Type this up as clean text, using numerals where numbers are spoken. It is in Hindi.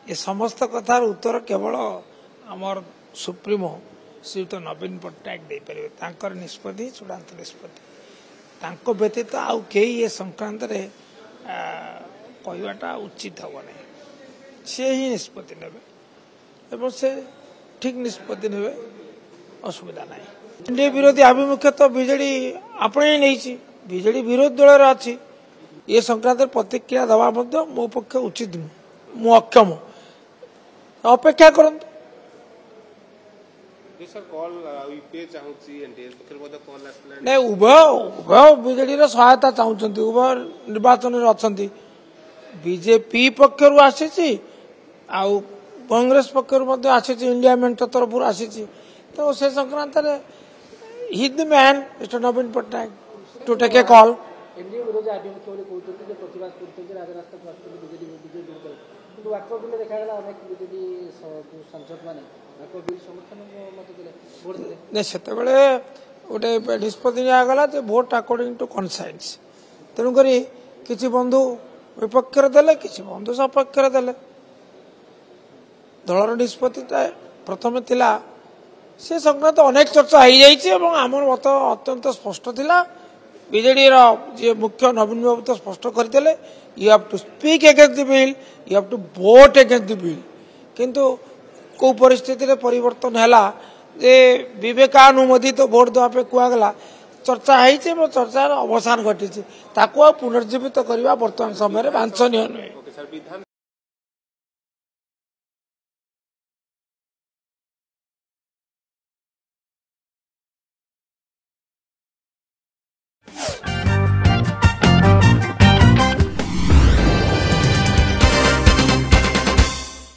ये समस्त कथार उत्तर केवल आमर सुप्रीमो श्रीयुक्त नवीन पट्टनायक दे पारे तांकर निष्पत्ति चूड़ांत निष्पत्ति तांको व्यतीत आउ कई ये संक्रांत रे कहवाटा उचित हम ना सी ही निष्पत्ति ने से ठीक निष्पत्ति ने असुविधा ना एनडीए विरोधी आभिमुख्य तो बीजेडी आपणे नहीं बीजेडी विरोधी दल अच्छी ये संक्रांत प्रतिक्रिया दवा मो पक्ष उचित नुह मु अक्षम अपेक्षा करंतु नहीं उभय बीजेडी सहायता चाहते उभय निर्वाचन अच्छा बीजेपी पक्षर आसी कांग्रेस पक्षर आसी इंडिया मेंट तरफ आसी तो से संक्रांत ही the man mister Naveen Patnaik to take a call से गोटे निष्पत्ति निगला भोट अकॉर्डिंग टू कनसाइंस तेणुक किसी बंधु विपक्ष देले किसी बंधु सपक्ष देले दलर निष्पत्ति प्रथम थिला से संक्रांत अनेक चर्चा हो जाए आम मत अत्यंत स्पष्ट थिला बीजेडी जी मुख्य नवीन बाबू तो स्पष्ट करते you have to speak against the bill you have to vote against the bill किंतु को परिस्थिति रे परिवर्तन हैला जे विवेकानुमोदित तो वोट देवाई कहगला चर्चा हो चर्चार अवसान घटी पुनर्जीवित करने वर्तमान समय वांछनीय नुहे।